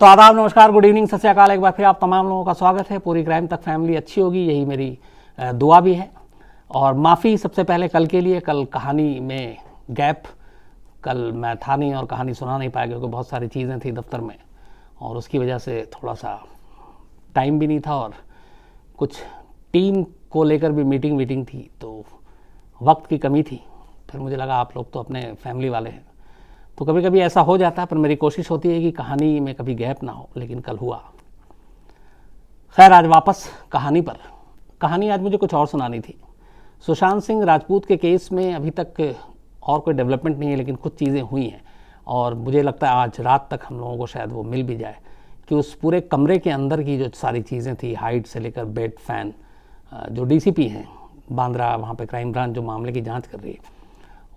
तो आदाब, नमस्कार, गुड इवनिंग, सत श्री अकाल। एक बार फिर आप तमाम लोगों का स्वागत है। पूरी क्राइम तक फैमिली अच्छी होगी, यही मेरी दुआ भी है। और माफ़ी सबसे पहले कल के लिए, कल कहानी में गैप, कल मैं था नहीं और कहानी सुना नहीं पाया क्योंकि बहुत सारी चीज़ें थी दफ्तर में और उसकी वजह से थोड़ा सा टाइम भी नहीं था और कुछ टीम को लेकर भी मीटिंग थी, तो वक्त की कमी थी। फिर मुझे लगा आप लोग तो अपने फैमिली वाले हैं, तो कभी कभी ऐसा हो जाता है, पर मेरी कोशिश होती है कि कहानी में कभी गैप ना हो, लेकिन कल हुआ। खैर, आज वापस कहानी पर। कहानी आज मुझे कुछ और सुनानी थी। सुशांत सिंह राजपूत के केस में अभी तक और कोई डेवलपमेंट नहीं है, लेकिन कुछ चीज़ें हुई हैं और मुझे लगता है आज रात तक हम लोगों को शायद वो मिल भी जाए कि उस पूरे कमरे के अंदर की जो सारी चीज़ें थी, हाइट से लेकर बेड, फैन, जो डीसीपी हैं बांद्रा, वहाँ पे क्राइम ब्रांच जो मामले की जांच कर रही है,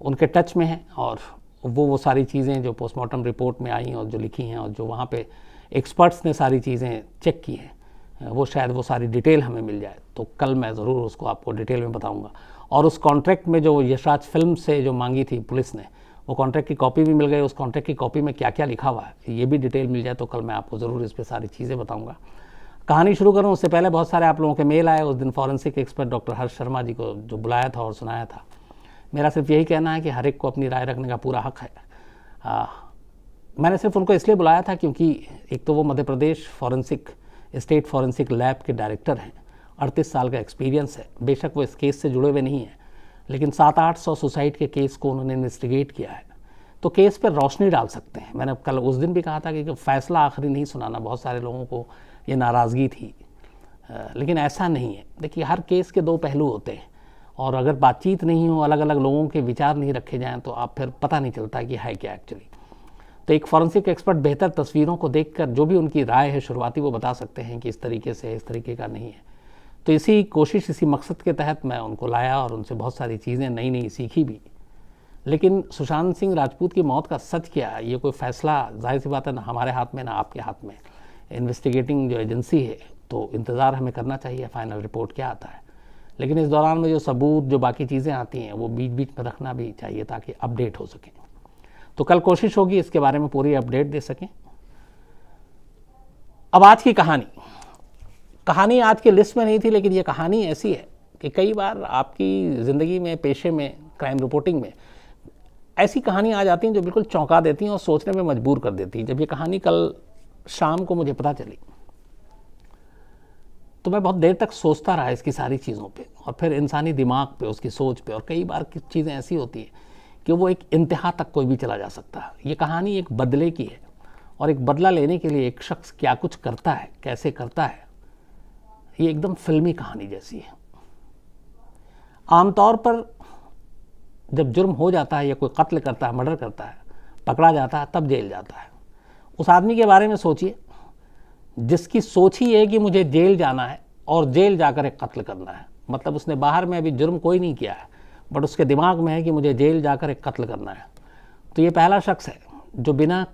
उनके टच में है। और वो सारी चीज़ें जो पोस्टमार्टम रिपोर्ट में आई और जो लिखी हैं और जो वहाँ पे एक्सपर्ट्स ने सारी चीज़ें चेक की हैं, वो शायद वो सारी डिटेल हमें मिल जाए। तो कल मैं ज़रूर उसको आपको डिटेल में बताऊंगा। और उस कॉन्ट्रैक्ट में जो यशराज फिल्म से जो मांगी थी पुलिस ने, वो कॉन्ट्रैक्ट की कॉपी भी मिल गई। उस कॉन्ट्रैक्ट की कॉपी में क्या क्या लिखा हुआ है ये भी डिटेल मिल जाए, तो कल मैं आपको ज़रूर इस पर सारी चीज़ें बताऊँगा। कहानी शुरू करूँ उससे पहले बहुत सारे आप लोगों के मेल आए। उस दिन फॉरेंसिक एक्सपर्ट डॉक्टर हर्ष शर्मा जी को जो बुलाया था और सुनाया था, मेरा सिर्फ यही कहना है कि हर एक को अपनी राय रखने का पूरा हक है। मैंने सिर्फ उनको इसलिए बुलाया था क्योंकि एक तो वो Madhya Pradesh state forensic lab के डायरेक्टर हैं, 38 साल का एक्सपीरियंस है। बेशक वो इस केस से जुड़े हुए नहीं हैं, लेकिन 700-800 सुसाइड के केस को उन्होंने इन्वेस्टिगेट किया है, तो केस पर रोशनी डाल सकते हैं। मैंने कल उस दिन भी कहा था कि फैसला आखिरी नहीं सुनाना, बहुत सारे लोगों को ये नाराज़गी थी, लेकिन ऐसा नहीं है। देखिए, हर केस के दो पहलू होते हैं और अगर बातचीत नहीं हो, अलग अलग लोगों के विचार नहीं रखे जाएं, तो आप फिर पता नहीं चलता कि है क्या एक्चुअली। तो एक फॉरेंसिक एक्सपर्ट बेहतर तस्वीरों को देखकर जो भी उनकी राय है शुरुआती, वो बता सकते हैं कि इस तरीके से है, इस तरीके का नहीं है। तो इसी कोशिश, इसी मकसद के तहत मैं उनको लाया और उनसे बहुत सारी चीज़ें नई सीखी भी। लेकिन सुशांत सिंह राजपूत की मौत का सच क्या है, ये कोई फैसला जाहिर सी बात है ना हमारे हाथ में ना आपके हाथ में। इन्वेस्टिगेटिंग जो एजेंसी है, तो इंतज़ार हमें करना चाहिए फाइनल रिपोर्ट क्या आता है। लेकिन इस दौरान में जो सबूत, जो बाकी चीज़ें आती हैं, वो बीच बीच में रखना भी चाहिए ताकि अपडेट हो सके। तो कल कोशिश होगी इसके बारे में पूरी अपडेट दे सकें। अब आज की कहानी आज की लिस्ट में नहीं थी, लेकिन ये कहानी ऐसी है कि कई बार आपकी ज़िंदगी में, पेशे में, क्राइम रिपोर्टिंग में ऐसी कहानी आ जाती हैं जो बिल्कुल चौंका देती हैं और सोचने में मजबूर कर देती हैं। जब ये कहानी कल शाम को मुझे पता चली तो मैं बहुत देर तक सोचता रहा इसकी सारी चीज़ों पे, और फिर इंसानी दिमाग पे, उसकी सोच पे। और कई बार की चीज़ें ऐसी होती हैं कि वो एक इंतहा तक कोई भी चला जा सकता है। ये कहानी एक बदले की है और एक बदला लेने के लिए एक शख्स क्या कुछ करता है, कैसे करता है, ये एकदम फिल्मी कहानी जैसी है। आमतौर पर जब जुर्म हो जाता है या कोई कत्ल करता है, मर्डर करता है, पकड़ा जाता है, तब जेल जाता है। उस आदमी के बारे में सोचिए जिसकी सोच ही है कि मुझे जेल जाना है और जेल जाकर एक कत्ल करना है। मतलब उसने बाहर में अभी जुर्म कोई नहीं किया है, बट उसके दिमाग में है कि मुझे जेल जाकर एक कत्ल करना है। तो ये पहला शख्स है जो बिना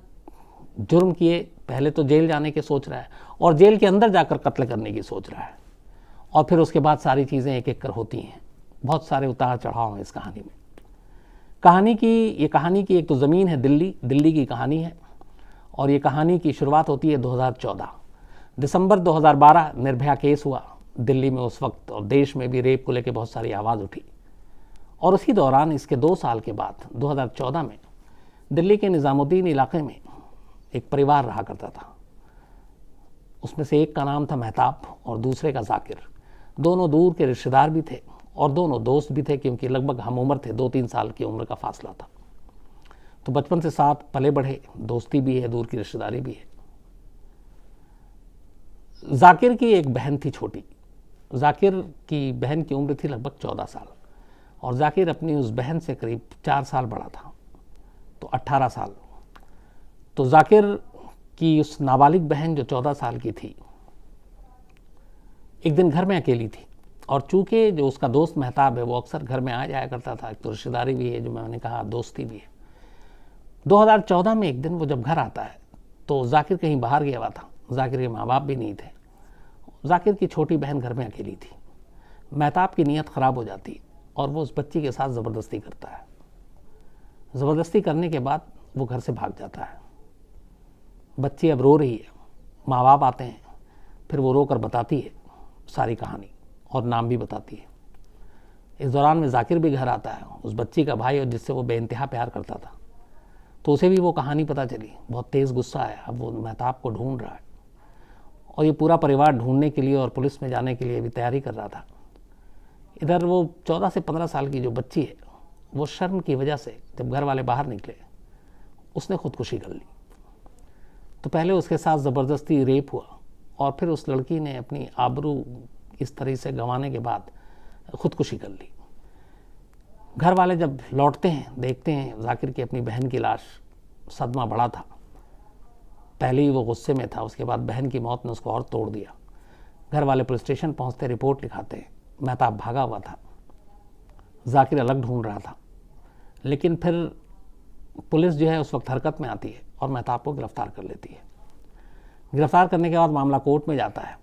जुर्म किए पहले तो जेल जाने की सोच रहा है और जेल के अंदर जाकर कत्ल करने की सोच रहा है, और फिर उसके बाद सारी चीज़ें एक एक कर होती हैं। बहुत सारे उतार चढ़ाव हैं इस कहानी में। कहानी की एक तो ज़मीन है दिल्ली की कहानी है, और ये कहानी की शुरुआत होती है 2014 दिसंबर 2012 निर्भया केस हुआ दिल्ली में उस वक्त, और देश में भी रेप को लेकर बहुत सारी आवाज़ उठी। और उसी दौरान इसके 2 साल के बाद 2014 में दिल्ली के निज़ामुद्दीन इलाके में एक परिवार रहा करता था। उसमें से एक का नाम था मेहताब और दूसरे का जाकिर। दोनों दूर के रिश्तेदार भी थे और दोनों दोस्त भी थे, क्योंकि लगभग हम उम्र थे, 2-3 साल की उम्र का फासला था। तो बचपन से साथ पले बढ़े, दोस्ती भी है, दूर की रिश्तेदारी भी है। जाकिर की एक बहन थी छोटी। जाकिर की बहन की उम्र थी लगभग 14 साल, और जाकिर अपनी उस बहन से करीब 4 साल बड़ा था, तो 18 साल। तो जाकिर की उस नाबालिग बहन जो 14 साल की थी, एक दिन घर में अकेली थी, और चूंकि जो उसका दोस्त मेहताब है वो अक्सर घर में आ जाया करता था, एक तो रिश्तेदारी भी है, जो मैंने कहा दोस्ती भी है। 2014 में एक दिन वो जब घर आता है तो जाकिर कहीं बाहर गया हुआ था। जाकिर के माँ बाप भी नहीं थे। जाकिर की छोटी बहन घर में अकेली थी। मेहताब की नीयत ख़राब हो जाती और वो उस बच्ची के साथ ज़बरदस्ती करता है। ज़बरदस्ती करने के बाद वो घर से भाग जाता है। बच्ची अब रो रही है माँ बाप आते हैं, फिर वो रोकर बताती है सारी कहानी और नाम भी बताती है। इस दौरान में जाकिर भी घर आता है, उस बच्ची का भाई, और जिससे वो बेइंतहा प्यार करता था। तो उसे भी वो कहानी पता चली, बहुत तेज़ गुस्सा है। अब वो महताब को ढूंढ रहा है और ये पूरा परिवार ढूंढने के लिए और पुलिस में जाने के लिए भी तैयारी कर रहा था। इधर वो 14 से 15 साल की जो बच्ची है, वो शर्म की वजह से जब घर वाले बाहर निकले, उसने खुदकुशी कर ली। तो पहले उसके साथ ज़बरदस्ती रेप हुआ और फिर उस लड़की ने अपनी आबरू इस तरह से गंवाने के बाद खुदकुशी कर ली। घर वाले जब लौटते हैं, देखते हैं जाकिर की अपनी बहन की लाश। सदमा बड़ा था, पहले ही वो गुस्से में था, उसके बाद बहन की मौत ने उसको और तोड़ दिया। घर वाले पुलिस स्टेशन पहुंचते, रिपोर्ट लिखाते हैं। महताब भागा हुआ था, जाकिर अलग ढूंढ रहा था। लेकिन फिर पुलिस जो है उस वक्त हरकत में आती है और महताब को गिरफ्तार कर लेती है। गिरफ्तार करने के बाद मामला कोर्ट में जाता है।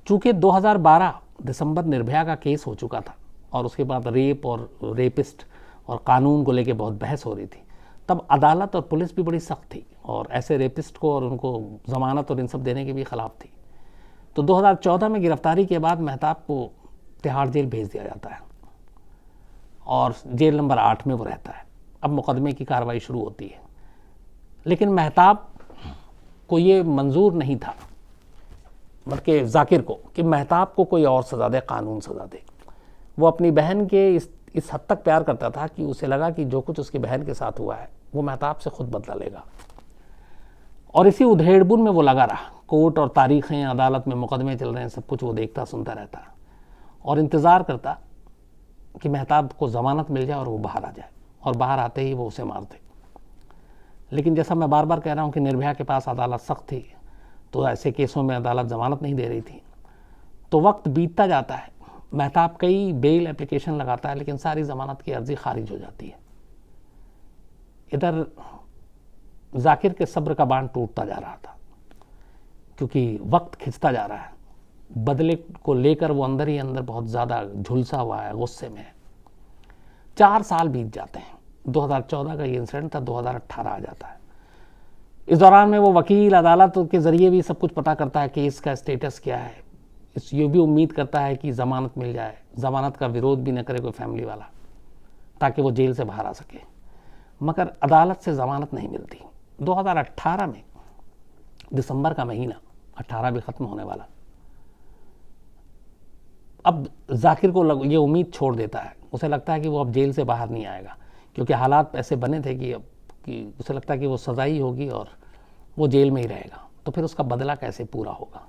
चूंकि 2012 दिसंबर निर्भया का केस हो चुका था और उसके बाद रेप और रेपिस्ट और कानून को लेकर बहुत बहस हो रही थी, तब अदालत और पुलिस भी बड़ी सख्त थी और ऐसे रेपिस्ट को और उनको जमानत और इन सब देने के भी खिलाफ थी। तो 2014 में गिरफ्तारी के बाद महताब को तिहाड़ जेल भेज दिया जाता है और जेल नंबर 8 में वो रहता है। अब मुकदमे की कार्रवाई शुरू होती है, लेकिन महताब को ये मंजूर नहीं था, बल्कि जाकिर को, कि महताब को कोई और सज़ा दे, कानून सज़ा दे। वो अपनी बहन के इस हद तक प्यार करता था कि उसे लगा कि जो कुछ उसकी बहन के साथ हुआ है वो महताब से खुद बदला लेगा। और इसी उधेड़बुन में वो लगा रहा। कोर्ट और तारीखें, अदालत में मुकदमे चल रहे हैं, सब कुछ वो देखता सुनता रहता और इंतज़ार करता कि महताब को ज़मानत मिल जाए और वो बाहर आ जाए, और बाहर आते ही वो उसे मार दे। लेकिन जैसा मैं बार बार कह रहा हूँ कि निर्भया के पास अदालत सख्त थी, तो ऐसे केसों में अदालत ज़मानत नहीं दे रही थी। तो वक्त बीतता जाता है, महताब कई बेल एप्लीकेशन लगाता है, लेकिन सारी ज़मानत की अर्जी खारिज हो जाती है। इधर जाकिर के सब्र का बांध टूटता जा रहा था, क्योंकि वक्त खिंचता जा रहा है। बदले को लेकर वो अंदर ही अंदर बहुत ज़्यादा झुलसा हुआ है, गुस्से में है। 4 साल बीत जाते हैं। 2014 का ये इंसिडेंट था, 2018 आ जाता है। इस दौरान में वो वकील, अदालत के ज़रिए भी सब कुछ पता करता है, केस का स्टेटस क्या है। ये भी उम्मीद करता है कि ज़मानत मिल जाए, ज़मानत का विरोध भी न करे कोई फैमिली वाला, ताकि वो जेल से बाहर आ सके। मगर अदालत से ज़मानत नहीं मिलती। 2018 में दिसंबर का महीना, 18 भी ख़त्म होने वाला, अब जाकिर को ये उम्मीद छोड़ देता है। उसे लगता है कि वो अब जेल से बाहर नहीं आएगा, क्योंकि हालात ऐसे बने थे कि उसे लगता है कि वो सज़ा ही होगी और वो जेल में ही रहेगा। तो फिर उसका बदला कैसे पूरा होगा।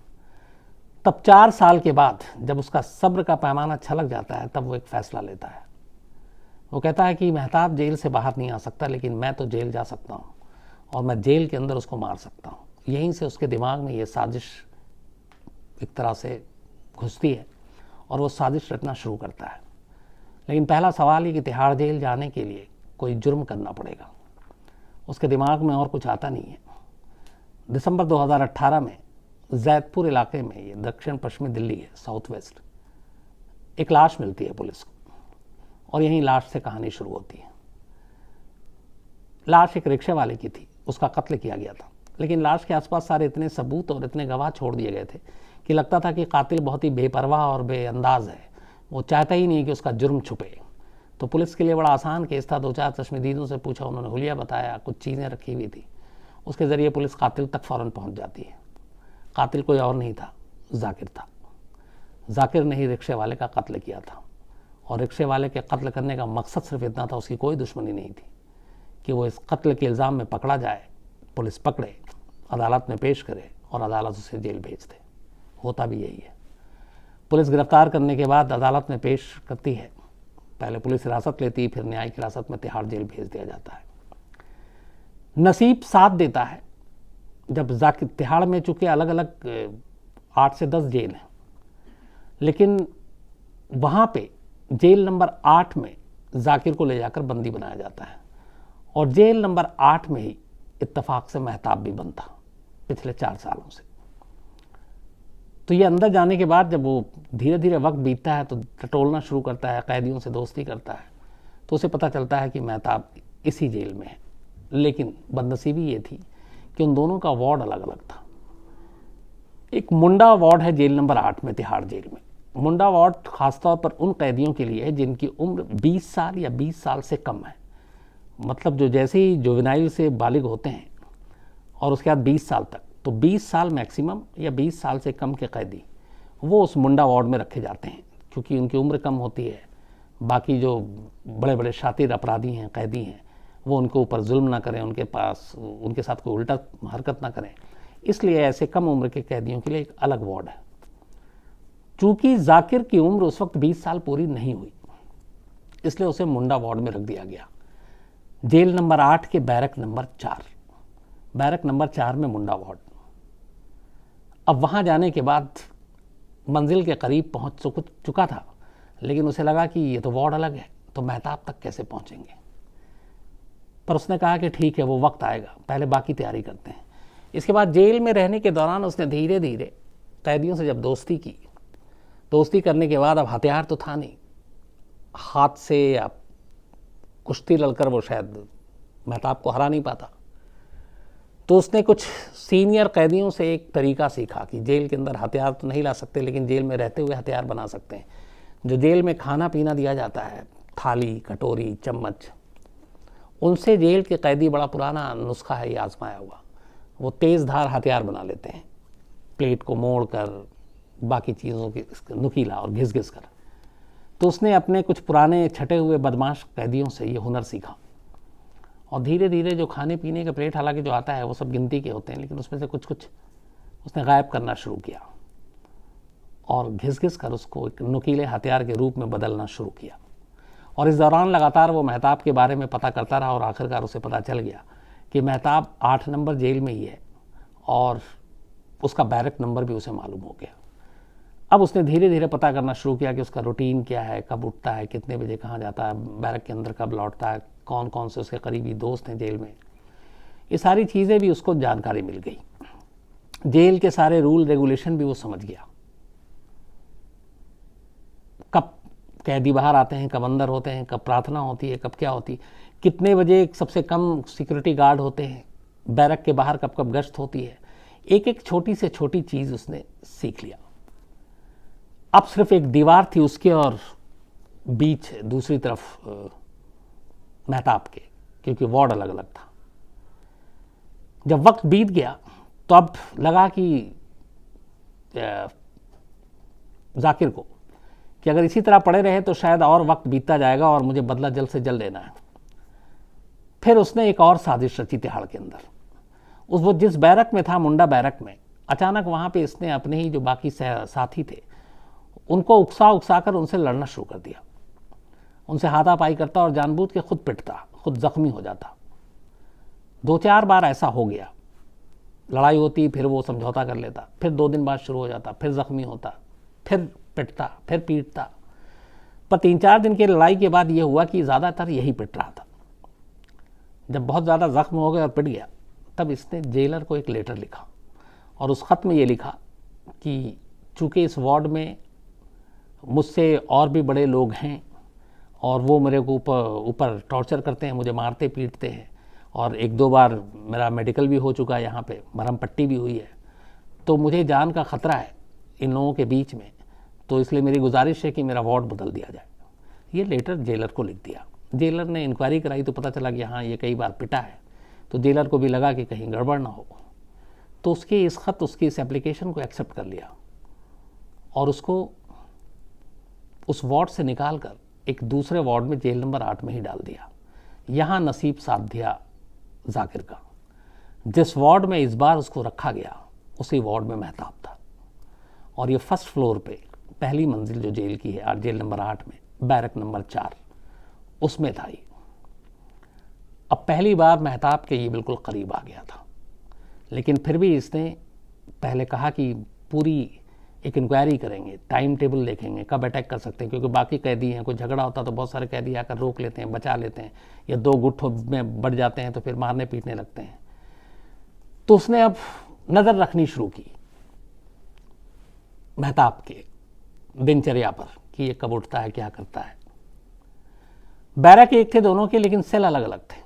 तब 4 साल के बाद जब उसका सब्र का पैमाना छलक जाता है, तब वो एक फ़ैसला लेता है। वो कहता है कि महताब जेल से बाहर नहीं आ सकता, लेकिन मैं तो जेल जा सकता हूँ और मैं जेल के अंदर उसको मार सकता हूँ। यहीं से उसके दिमाग में ये साजिश एक तरह से घुसती है और वो साजिश रचना शुरू करता है। लेकिन पहला सवाल ये कि तिहाड़ जेल जाने के लिए कोई जुर्म करना पड़ेगा। उसके दिमाग में और कुछ आता नहीं है। दिसंबर 2018 में जैदपुर इलाके में, ये दक्षिण पश्चिमी दिल्ली है, साउथ वेस्ट, एक लाश मिलती है पुलिस को, और यहीं लाश से कहानी शुरू होती है। लाश एक रिक्शे वाले की थी, उसका कत्ल किया गया था। लेकिन लाश के आसपास सारे इतने सबूत और इतने गवाह छोड़ दिए गए थे कि लगता था कि कातिल बहुत ही बेपरवाह और बेअंदाज है। वो चाहता ही नहीं कि उसका जुर्म छुपे। तो पुलिस के लिए बड़ा आसान केस था। 2-4 चश्मदीदों से पूछा, उन्होंने हुलिया बताया, कुछ चीज़ें रखी हुई थी। उसके ज़रिए पुलिस कातिल तक फ़ौरन पहुंच जाती है। कातिल कोई और नहीं था, जाकिर था। जाकिर ने ही रिक्शे वाले का कत्ल किया था, और रिक्शे वाले के कत्ल करने का मकसद सिर्फ इतना था, उसकी कोई दुश्मनी नहीं थी, कि वो इस कत्ल के इल्ज़ाम में पकड़ा जाए, पुलिस पकड़े, अदालत में पेश करे और अदालत उसे जेल भेज दे। होता भी यही है। पुलिस गिरफ्तार करने के बाद अदालत में पेश करती है। पहले पुलिस हिरासत लेती, फिर न्यायिक हिरासत में तिहाड़ जेल भेज दिया जाता है। नसीब साथ देता है। जब जाकिर तिहाड़ में, चूँकि अलग अलग 8 से 10 जेल हैं, लेकिन वहाँ पे जेल नंबर 8 में जाकिर को ले जाकर बंदी बनाया जाता है, और जेल नंबर 8 में ही इत्तेफाक से महताब भी बनता पिछले 4 सालों से। तो ये अंदर जाने के बाद जब वो धीरे धीरे वक्त बीतता है, तो टटोलना शुरू करता है, कैदियों से दोस्ती करता है, तो उसे पता चलता है कि महताब इसी जेल में है। लेकिन बदनसीबी ये थी कि उन दोनों का वार्ड अलग अलग था। एक मुंडा वार्ड है जेल नंबर 8 में, तिहाड़ जेल में। मुंडा वार्ड खासतौर पर उन कैदियों के लिए है जिनकी उम्र 20 साल या 20 साल से कम है। मतलब जो जैसे ही जुवेनाइल से बालिग होते हैं और उसके बाद 20 साल तक, तो 20 साल मैक्सिमम या 20 साल से कम के कैदी वो उस मुंडा वार्ड में रखे जाते हैं, क्योंकि उनकी उम्र कम होती है। बाकी जो बड़े बड़े शातिर अपराधी हैं, कैदी हैं, वो उनके ऊपर जुल्म ना करें, उनके साथ कोई उल्टा हरकत ना करें, इसलिए ऐसे कम उम्र के कैदियों के लिए एक अलग वार्ड है। चूंकि जाकिर की उम्र उस वक्त 20 साल पूरी नहीं हुई, इसलिए उसे मुंडा वार्ड में रख दिया गया। जेल नंबर 8 के बैरक नंबर 4, बैरक नंबर 4 में मुंडा वार्ड। अब वहां जाने के बाद मंजिल के करीब पहुंच चुका था, लेकिन उसे लगा कि ये तो वार्ड अलग है, तो मेहताब तक कैसे पहुंचेंगे। पर उसने कहा कि ठीक है, वो वक्त आएगा, पहले बाकी तैयारी करते हैं। इसके बाद जेल में रहने के दौरान उसने धीरे धीरे कैदियों से जब दोस्ती की, दोस्ती करने के बाद अब हथियार तो था नहीं, हाथ से या कुश्ती लड़कर वो शायद मेहताब को हरा नहीं पाता, तो उसने कुछ सीनियर कैदियों से एक तरीका सीखा कि जेल के अंदर हथियार तो नहीं ला सकते, लेकिन जेल में रहते हुए हथियार बना सकते हैं। जो जेल में खाना पीना दिया जाता है, थाली, कटोरी, चम्मच, उनसे जेल के कैदी, बड़ा पुराना नुस्खा है ये आजमाया हुआ, वो तेज़ धार हथियार बना लेते हैं, प्लेट को मोड़ कर, बाकी चीज़ों की नुकीला और घिस घिस कर। तो उसने अपने कुछ पुराने छटे हुए बदमाश कैदियों से ये हुनर सीखा, और धीरे धीरे जो खाने पीने का प्लेट हालांकि जो आता है वो सब गिनती के होते हैं, लेकिन उसमें से कुछ कुछ उसने गायब करना शुरू किया और घिस घिस कर उसको एक नुकीले हथियार के रूप में बदलना शुरू किया। और इस दौरान लगातार वो मेहताब के बारे में पता करता रहा, और आखिरकार उसे पता चल गया कि मेहताब 8 नंबर जेल में ही है, और उसका बैरक नंबर भी उसे मालूम हो गया। अब उसने धीरे धीरे पता करना शुरू किया कि उसका रूटीन क्या है, कब उठता है, कितने बजे कहाँ जाता है, बैरक के अंदर कब लौटता है, कौन कौन से उसके करीबी दोस्त हैं जेल में। ये सारी चीज़ें भी उसको जानकारी मिल गई, जेल के सारे रूल रेगुलेशन भी वो समझ गया। कब कैदी बाहर आते हैं, कब अंदर होते हैं, कब प्रार्थना होती है, कब क्या होती, कितने बजे सबसे कम सिक्योरिटी गार्ड होते हैं, बैरक के बाहर कब कब गश्त होती है, एक एक छोटी से छोटी चीज़ उसने सीख लिया। अब सिर्फ एक दीवार थी उसके और बीच दूसरी तरफ मेहताब के, क्योंकि वार्ड अलग अलग था। जब वक्त बीत गया तो अब लगा कि जाकिर को कि अगर इसी तरह पड़े रहे तो शायद और वक्त बीतता जाएगा और मुझे बदला जल्द से जल्द लेना है। फिर उसने एक और साजिश रची तिहाड़ के अंदर। वो जिस बैरक में था, मुंडा बैरक में, अचानक वहाँ पे इसने अपने ही जो बाकी साथी थे उनको उकसा कर उनसे लड़ना शुरू कर दिया। उनसे हाथापाई करता और जानबूझ के खुद पिटता, खुद जख्मी हो जाता। 2-4 बार ऐसा हो गया, लड़ाई होती, फिर वो समझौता कर लेता, फिर 2 दिन बाद शुरू हो जाता, फिर जख्मी होता, फिर पिटता, फिर पीटता। पर 3-4 दिन की लड़ाई के बाद ये हुआ कि ज़्यादातर यही पिट रहा था। जब बहुत ज़्यादा जख्म हो गया और पिट गया, तब इसने जेलर को एक लेटर लिखा, और उस खत में ये लिखा कि चूँकि इस वार्ड में मुझसे और भी बड़े लोग हैं और वो मेरे को ऊपर टॉर्चर करते हैं, मुझे मारते पीटते हैं, और 1-2 बार मेरा मेडिकल भी हो चुका है, यहाँ पे मरहम पट्टी भी हुई है, तो मुझे जान का ख़तरा है इन लोगों के बीच में, तो इसलिए मेरी गुजारिश है कि मेरा वार्ड बदल दिया जाए। ये लेटर जेलर को लिख दिया। जेलर ने इंक्वायरी कराई तो पता चला कि हाँ, ये कई बार पिटा है, तो जेलर को भी लगा कि कहीं गड़बड़ ना हो, तो उसकी इस एप्लीकेशन को एक्सेप्ट कर लिया और उसको उस वार्ड से निकाल कर एक दूसरे वार्ड में, जेल नंबर 8 में ही डाल दिया। यहाँ नसीब साथ दिया जाकिर का। जिस वार्ड में इस बार उसको रखा गया, उसी वार्ड में मेहताब था, और ये फर्स्ट फ्लोर पे पहली मंजिल जो जेल की है, जेल नंबर 8 में, बैरक नंबर 4, उसमें था ये। अब पहली बार मेहताब के ये बिल्कुल करीब आ गया था, लेकिन फिर भी इसने पहले कहा कि पूरी एक इंक्वायरी करेंगे, टाइम टेबल देखेंगे, कब अटैक कर सकते हैं, क्योंकि बाकी कैदी हैं, कोई झगड़ा होता तो बहुत सारे कैदी आकर रोक लेते हैं, बचा लेते हैं, या 2 गुट में बढ़ जाते हैं तो फिर मारने पीटने लगते हैं। तो उसने अब नज़र रखनी शुरू की मेहताब के दिनचर्या पर कि ये कब उठता है, क्या करता है। बैरक एक थे दोनों के, लेकिन सेल अलग अलग थे,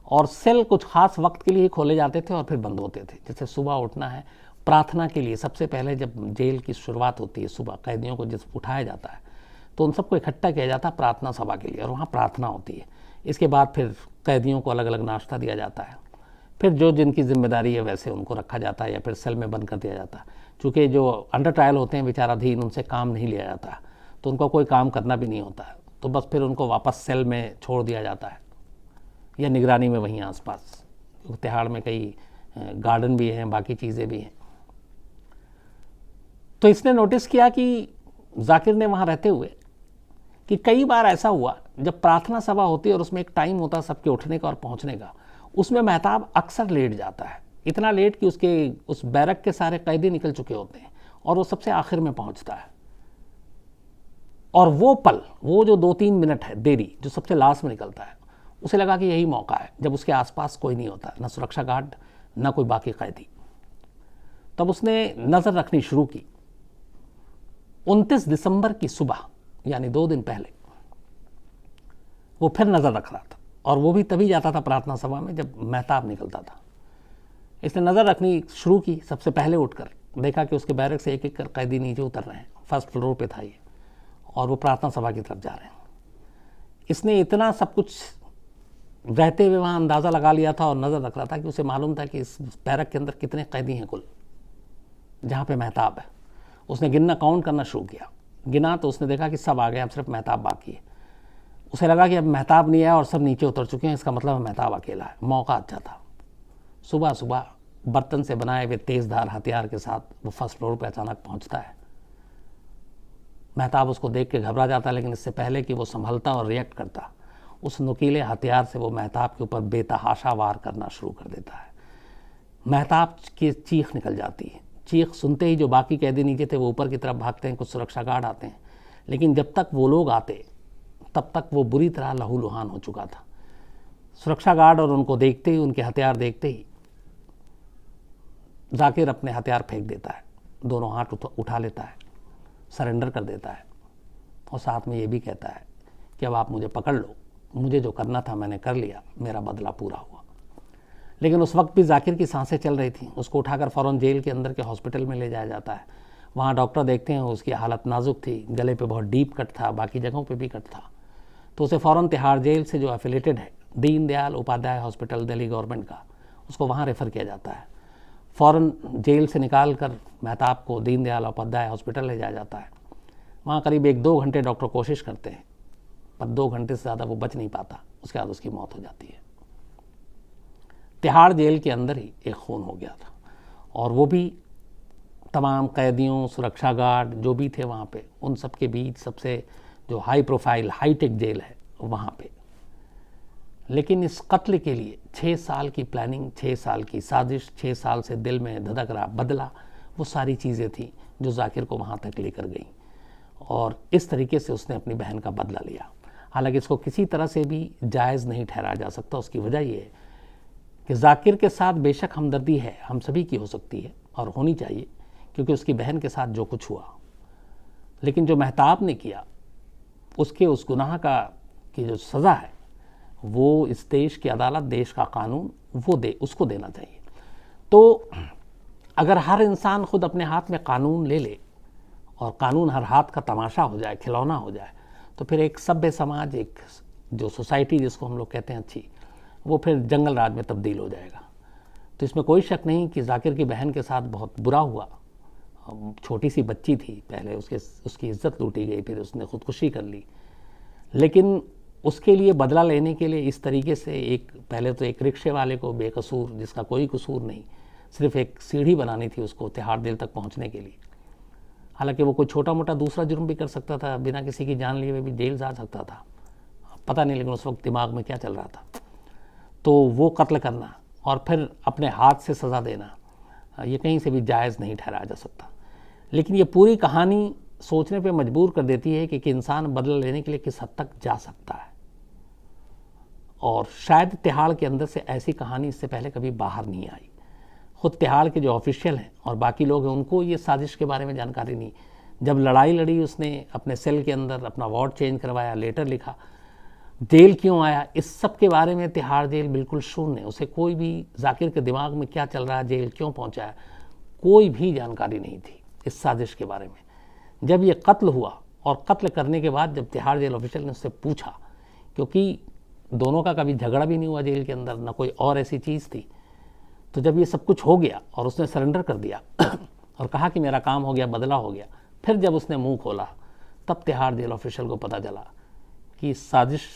और सेल कुछ खास वक्त के लिए खोले जाते थे और फिर बंद होते थे। जैसे सुबह उठना है, प्रार्थना के लिए सबसे पहले जब जेल की शुरुआत होती है, सुबह कैदियों को जब उठाया जाता है तो उन सबको इकट्ठा किया जाता है प्रार्थना सभा के लिए, और वहाँ प्रार्थना होती है। इसके बाद फिर कैदियों को अलग अलग नाश्ता दिया जाता है, फिर जो जिनकी जिम्मेदारी है वैसे उनको रखा जाता है या फिर सेल में बंद कर दिया जाता है। चूँकि जो अंडर ट्रायल होते हैं विचाराधीन, उनसे काम नहीं लिया जाता, तो उनको कोई काम करना भी नहीं होता है, तो बस फिर उनको वापस सेल में छोड़ दिया जाता है या निगरानी में वहीं आसपास। तिहाड़ में कई गार्डन भी हैं, बाकी चीज़ें भी हैं। तो इसने नोटिस किया कि जाकिर ने वहाँ रहते हुए कि कई बार ऐसा हुआ जब प्रार्थना सभा होती है और उसमें एक टाइम होता है सबके उठने का और पहुँचने का, उसमें मेहताब अक्सर लेट जाता है, इतना लेट कि उसके उस बैरक के सारे कैदी निकल चुके होते हैं और वो सबसे आखिर में पहुँचता है। और वो पल, वो जो 2-3 मिनट है देरी, जो सबसे लास्ट में निकलता है, उसे लगा कि यही मौका है जब उसके आसपास कोई नहीं होता, ना सुरक्षा गार्ड ना कोई बाकी कैदी। तब उसने नज़र रखनी शुरू की। 29 दिसंबर की सुबह, यानी 2 दिन पहले, वो फिर नज़र रख रहा था, और वो भी तभी जाता था प्रार्थना सभा में जब मेहताब निकलता था। इसने नज़र रखनी शुरू की। सबसे पहले उठकर देखा कि उसके बैरक से एक एक कर कैदी नीचे उतर रहे हैं। फर्स्ट फ्लोर पे था ये, और वो प्रार्थना सभा की तरफ जा रहे हैं। इसने इतना सब कुछ रहते हुए वहाँ अंदाज़ा लगा लिया था और नज़र रख रहा था कि उसे मालूम था कि इस बैरक के अंदर कितने कैदी हैं कुल, जहाँ पे मेहताब है। उसने गिनना, काउंट करना शुरू किया। गिना तो उसने देखा कि सब आ गए, अब सिर्फ मेहताब बाकी है। उसे लगा कि अब मेहताब नहीं आया और सब नीचे उतर चुके हैं, इसका मतलब मेहताब अकेला है। मौका अच्छा था। सुबह सुबह बर्तन से बनाए हुए तेज़धार हथियार के साथ वो फर्स्ट फ्लोर पर अचानक पहुँचता है। मेहताब उसको देख के घबरा जाता, लेकिन इससे पहले कि वो संभलता और रिएक्ट करता, उस नुकीले हथियार से वो मेहताब के ऊपर बेतहाशा वार करना शुरू कर देता है। मेहताब की चीख निकल जाती है। चीख सुनते ही जो बाकी कैदी नीचे थे वो ऊपर की तरफ भागते हैं, कुछ सुरक्षा गार्ड आते हैं, लेकिन जब तक वो लोग आते तब तक वो बुरी तरह लहूलुहान हो चुका था। सुरक्षा गार्ड और उनको देखते ही, उनके हथियार देखते ही, जाकिर अपने हथियार फेंक देता है, दोनों हाथ उठा लेता है, सरेंडर कर देता है, और साथ में ये भी कहता है कि अब आप मुझे पकड़ लो, मुझे जो करना था मैंने कर लिया, मेरा बदला पूरा हुआ। लेकिन उस वक्त भी जाकिर की सांसें चल रही थी। उसको उठाकर फ़ौरन जेल के अंदर के हॉस्पिटल में ले जाया जाता है। वहाँ डॉक्टर देखते हैं उसकी हालत नाजुक थी, गले पे बहुत डीप कट था, बाकी जगहों पे भी कट था, तो उसे फ़ौरन तिहाड़ जेल से जो एफिलेटेड है दीनदयाल उपाध्याय हॉस्पिटल दिल्ली गवर्नमेंट का, उसको वहाँ रेफ़र किया जाता है। फ़ौरन जेल से निकाल कर मेहताब को दीनदयाल उपाध्याय हॉस्पिटल ले जाया जाता है। वहाँ करीब 1-2 घंटे डॉक्टर कोशिश करते हैं, पर 2 घंटे से ज़्यादा वो बच नहीं पाता। उसके बाद उसकी मौत हो जाती है। तिहाड़ जेल के अंदर ही एक खून हो गया था, और वो भी तमाम कैदियों, सुरक्षा गार्ड जो भी थे वहाँ पे, उन सब के बीच सबसे जो हाई प्रोफाइल हाईटेक जेल है वहाँ पे। लेकिन इस कत्ल के लिए 6 साल की प्लानिंग, 6 साल की साजिश, 6 साल से दिल में धधक रहा बदला, वो सारी चीज़ें थी जो जाकिर को वहाँ तक लेकर गई, और इस तरीके से उसने अपनी बहन का बदला लिया। हालांकि इसको किसी तरह से भी जायज़ नहीं ठहराया जा सकता। उसकी वजह ये है कि जाकिर के साथ बेशक हमदर्दी है, हम सभी की हो सकती है और होनी चाहिए, क्योंकि उसकी बहन के साथ जो कुछ हुआ, लेकिन जो मेहताब ने किया उसके उस गुनाह का की जो सज़ा है वो इस देश की अदालत, देश का कानून वो उसको देना चाहिए। तो अगर हर इंसान खुद अपने हाथ में कानून ले ले और कानून हर हाथ का तमाशा हो जाए, खिलौना हो जाए, तो फिर एक सभ्य समाज, एक जो सोसाइटी जिसको हम लोग कहते हैं अच्छी, वो फिर जंगल राज में तब्दील हो जाएगा। तो इसमें कोई शक नहीं कि जाकिर की बहन के साथ बहुत बुरा हुआ। छोटी सी बच्ची थी, पहले उसकी इज्जत लूटी गई, फिर उसने खुदकुशी कर ली, लेकिन उसके लिए बदला लेने के लिए इस तरीके से पहले तो एक रिक्शे वाले को बेकसूर, जिसका कोई कसूर नहीं, सिर्फ एक सीढ़ी बनानी थी उसको तिहाड़ जेल तक पहुंचने के लिए। हालांकि वो कोई छोटा मोटा दूसरा जुर्म भी कर सकता था, बिना किसी की जान लिए हुए भी जेल जा सकता था, पता नहीं, लेकिन उस वक्त दिमाग में क्या चल रहा था। तो वो कत्ल करना और फिर अपने हाथ से सज़ा देना, ये कहीं से भी जायज़ नहीं ठहराया जा सकता। लेकिन ये पूरी कहानी सोचने पे मजबूर कर देती है कि इंसान बदला लेने के लिए किस हद तक जा सकता है, और शायद तिहाड़ के अंदर से ऐसी कहानी इससे पहले कभी बाहर नहीं आई। खुद तिहाड़ के जो ऑफिशियल हैं और बाकी लोग हैं, उनको ये साजिश के बारे में जानकारी नहीं। जब लड़ाई लड़ी, उसने अपने सेल के अंदर अपना वार्ड चेंज करवाया, लेटर लिखा, जेल क्यों आया, इस सब के बारे में तिहाड़ जेल बिल्कुल शून्य। उसे कोई भी जाकिर के दिमाग में क्या चल रहा है, जेल क्यों पहुंचा है, कोई भी जानकारी नहीं थी इस साजिश के बारे में। जब ये कत्ल हुआ और कत्ल करने के बाद जब तिहाड़ जेल ऑफिशियल ने उससे पूछा, क्योंकि दोनों का कभी झगड़ा भी नहीं हुआ जेल के अंदर, ना कोई और ऐसी चीज़ थी, तो जब ये सब कुछ हो गया और उसने सरेंडर कर दिया और कहा कि मेरा काम हो गया, बदला हो गया, फिर जब उसने मुंह खोला तब तिहाड़ जेल ऑफिशियल को पता चला कि साजिश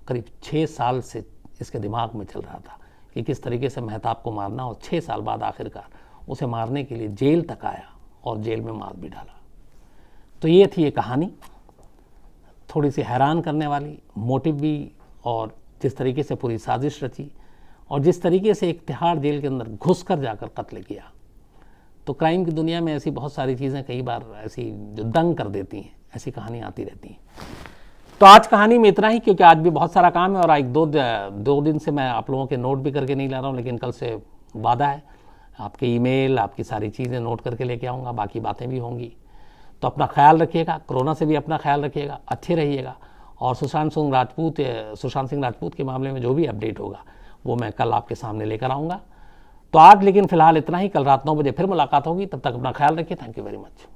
करीब 6 साल से इसके दिमाग में चल रहा था कि किस तरीके से मेहताब को मारना, और 6 साल बाद आखिरकार उसे मारने के लिए जेल तक आया और जेल में मार भी डाला। तो ये थी ये कहानी, थोड़ी सी हैरान करने वाली, मोटिव भी, और जिस तरीके से पूरी साजिश रची और जिस तरीके से एक तिहाड़ जेल के अंदर घुस कर जाकर कत्ल किया। तो क्राइम की दुनिया में ऐसी बहुत सारी चीज़ें कई बार ऐसी जो दंग कर देती हैं, ऐसी कहानी आती रहती हैं। तो आज कहानी में इतना ही, क्योंकि आज भी बहुत सारा काम है और एक दो दिन से मैं आप लोगों के नोट भी करके नहीं ला रहा हूँ, लेकिन कल से वादा है आपके ईमेल, आपकी सारी चीज़ें नोट करके लेके आऊँगा, बाकी बातें भी होंगी। तो अपना ख्याल रखिएगा, कोरोना से भी अपना ख्याल रखिएगा, अच्छे रहिएगा, और सुशांत सिंह राजपूत के मामले में जो भी अपडेट होगा वो मैं कल आपके सामने लेकर आऊँगा। तो आज लेकिन फ़िलहाल इतना ही, कल रात 9 बजे फिर मुलाकात होगी, तब तक अपना ख्याल रखिए। Thank you very much.